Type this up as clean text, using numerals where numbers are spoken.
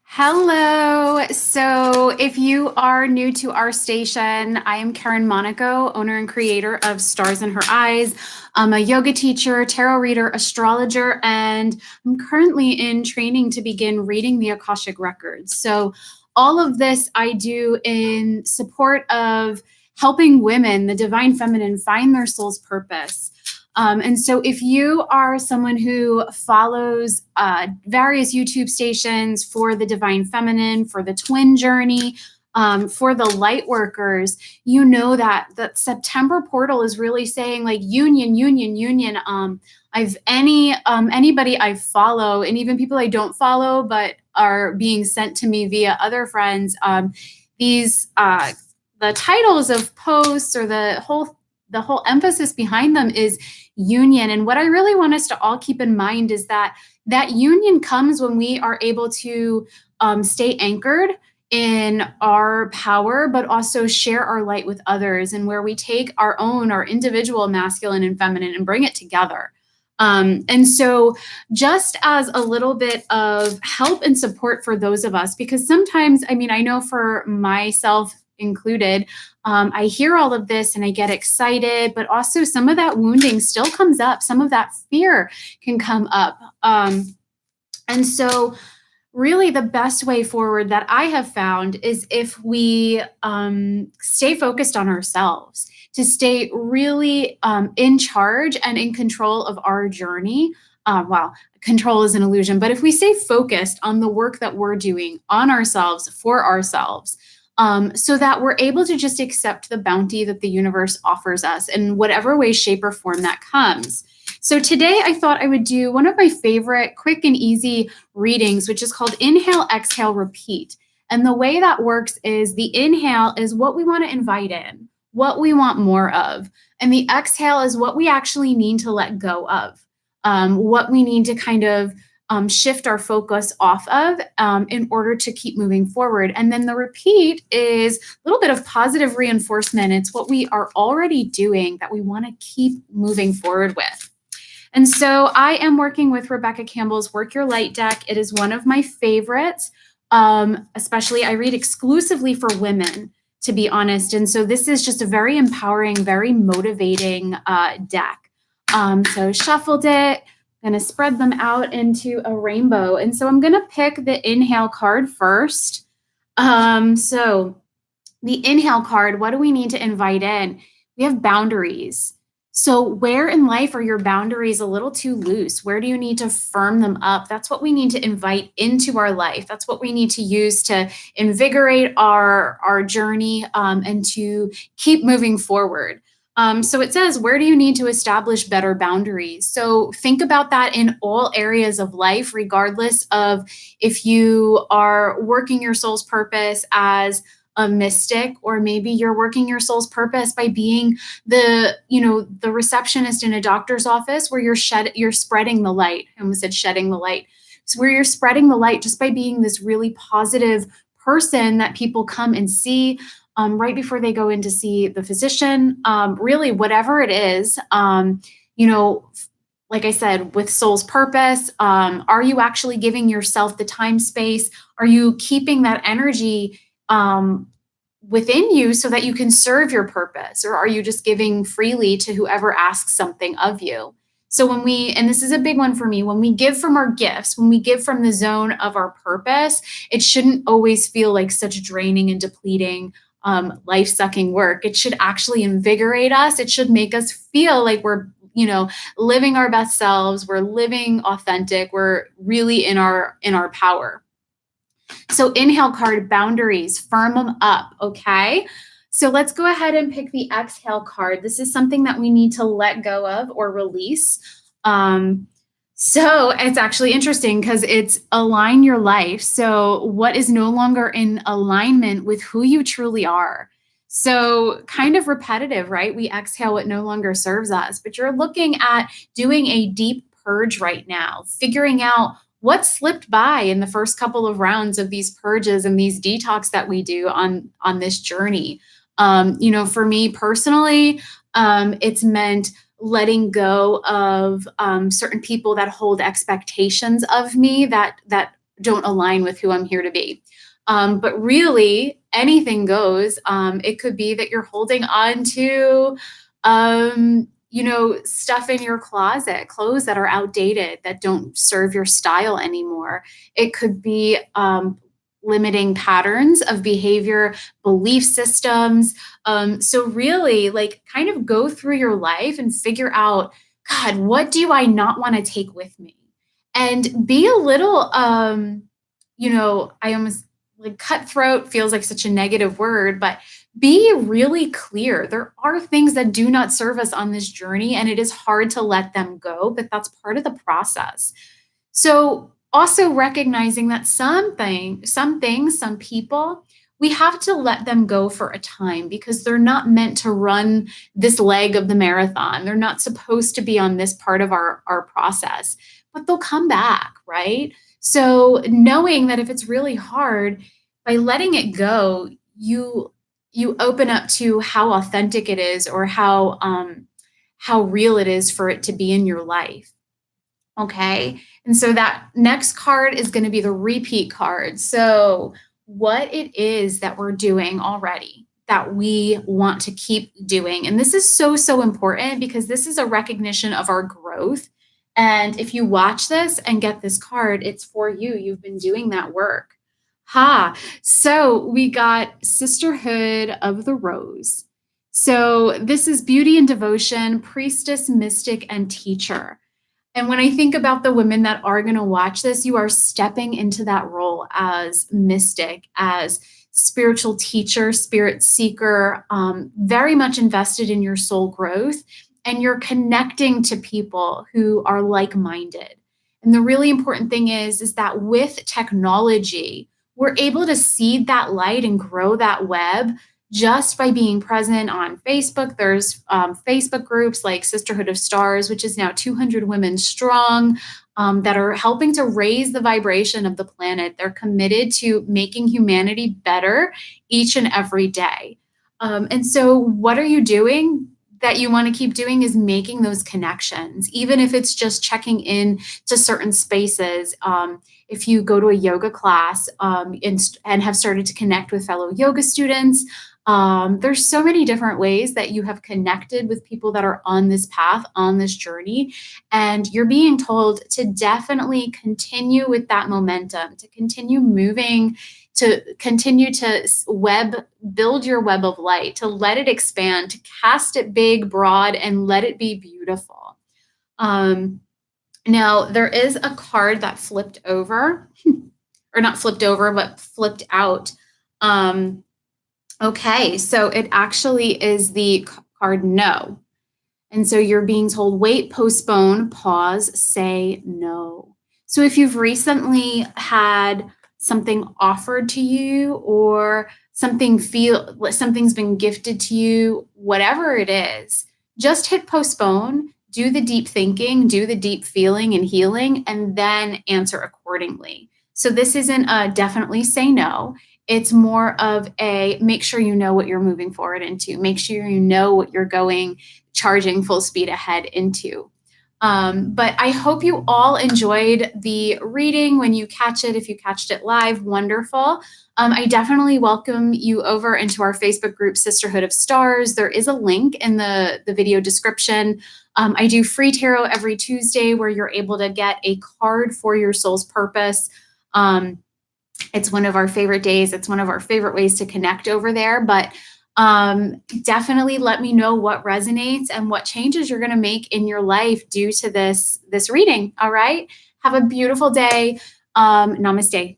Hello. So, if you are new to our station, I am Karen Monaco, owner and creator of Stars in Her Eyes. I'm a yoga teacher, tarot reader, astrologer, and I'm currently in training to begin reading the Akashic Records. So, all of this I do in support of helping women, the divine feminine, find their soul's purpose. And so, if you are someone who follows various YouTube stations for the divine feminine, for the twin journey, for the light workers, you know that September portal is really saying like union, union, union. Anybody I follow, and even people I don't follow, but are being sent to me via other friends. These the titles of posts or the whole emphasis behind them is union. And what I really want us to all keep in mind is that union comes when we are able to stay anchored in our power, but also share our light with others, and where we take our individual masculine and feminine and bring it together. And so, just as a little bit of help and support for those of us, because sometimes, I know for myself included, I hear all of this and I get excited, but also some of that wounding still comes up. Some of that fear can come up. And so, really, the best way forward that I have found is if we stay focused on ourselves, to stay really in charge and in control of our journey. Well, control is an illusion, but if we stay focused on the work that we're doing on ourselves, for ourselves, so that we're able to just accept the bounty that the universe offers us in whatever way, shape, or form that comes. So today I thought I would do one of my favorite quick and easy readings, which is called Inhale, Exhale, Repeat. And the way that works is the inhale is what we want to invite in, what we want more of. And the exhale is what we actually need to let go of, what we need to kind of shift our focus off of in order to keep moving forward. And then the repeat is a little bit of positive reinforcement. It's what we are already doing that we want to keep moving forward with. And so I am working with Rebecca Campbell's Work Your Light deck. It is one of my favorites. Especially, I read exclusively for women, to be honest. And so this is just a very empowering, very motivating deck. So shuffled it. I'm going to spread them out into a rainbow. And so I'm going to pick the inhale card first. So the inhale card, what do we need to invite in? We have boundaries. So where in life are your boundaries a little too loose? Where do you need to firm them up? That's what we need to invite into our life. That's what we need to use to invigorate our journey and to keep moving forward. So it says, where do you need to establish better boundaries? So think about that in all areas of life, regardless of if you are working your soul's purpose as a mystic, or maybe you're working your soul's purpose by being the receptionist in a doctor's office, where you're spreading the light. I almost said shedding the light. So where you're spreading the light just by being this really positive person that people come and see right before they go in to see the physician. Really, whatever it is, like I said, with soul's purpose, are you actually giving yourself the time, space? Are you keeping that energy within you so that you can serve your purpose? Or are you just giving freely to whoever asks something of you? So and this is a big one for me, when we give from our gifts, when we give from the zone of our purpose, it shouldn't always feel like such draining and depleting, life-sucking work. It should actually invigorate us. It should make us feel like we're, living our best selves. We're living authentic. We're really in our power. So inhale card, boundaries, firm them up, okay? So let's go ahead and pick the exhale card. This is something that we need to let go of or release. So it's actually interesting because it's align your life. So what is no longer in alignment with who you truly are? So kind of repetitive, right? We exhale what no longer serves us, but you're looking at doing a deep purge right now, figuring out what slipped by in the first couple of rounds of these purges and these detox that we do on this journey. For me personally, it's meant letting go of certain people that hold expectations of me that don't align with who I'm here to be. But really, anything goes. It could be that you're holding on to, stuff in your closet, clothes that are outdated, that don't serve your style anymore. It could be limiting patterns of behavior, belief systems. So, really, like, kind of go through your life and figure out, God, what do I not want to take with me? And be a little, I almost like cutthroat feels like such a negative word, but be really clear. There are things that do not serve us on this journey, and it is hard to let them go, but that's part of the process. So, also recognizing that some things, some people, we have to let them go for a time because they're not meant to run this leg of the marathon. They're not supposed to be on this part of our process, but they'll come back, right? So, knowing that if it's really hard, by letting it go, you open up to how authentic it is, or how real it is for it to be in your life. Okay. And so that next card is going to be the repeat card. So, what it is that we're doing already that we want to keep doing. And this is so, so important because this is a recognition of our growth. And if you watch this and get this card, it's for you. You've been doing that work. Ha. So, we got Sisterhood of the Rose. So, this is beauty and devotion, priestess, mystic, and teacher. And when I think about the women that are going to watch this, you are stepping into that role as mystic, as spiritual teacher, spirit seeker, very much invested in your soul growth. And you're connecting to people who are like minded. And the really important thing is that with technology, we're able to seed that light and grow that web just by being present on Facebook. There's Facebook groups like Sisterhood of Stars, which is now 200 women strong, that are helping to raise the vibration of the planet. They're committed to making humanity better each and every day. And so, what are you doing that you want to keep doing is making those connections, even if it's just checking in to certain spaces. If you go to a yoga class, and have started to connect with fellow yoga students, there's so many different ways that you have connected with people that are on this path, on this journey. And you're being told to definitely continue with that momentum, to continue moving, to continue to build your web of light, to let it expand, to cast it big, broad, and let it be beautiful. Now, there is a card that flipped over, or not flipped over, but flipped out. Okay, so it actually is the card no. And so you're being told, wait, postpone, pause, say no. So if you've recently had something offered to you, or something's been gifted to you, whatever it is, just hit postpone, do the deep thinking, do the deep feeling and healing, and then answer accordingly. So this isn't a definitely say no. It's more of a make sure you know what you're moving forward into. Make sure you know what you're charging full speed ahead into. But I hope you all enjoyed the reading. When you catch it, if you catched it live, wonderful. I definitely welcome you over into our Facebook group, Sisterhood of Stars. There is a link in the video description. I do free tarot every Tuesday where you're able to get a card for your soul's purpose. It's one of our favorite days. It's one of our favorite ways to connect over there. But definitely let me know what resonates and what changes you're going to make in your life due to this reading. All right. Have a beautiful day. Namaste.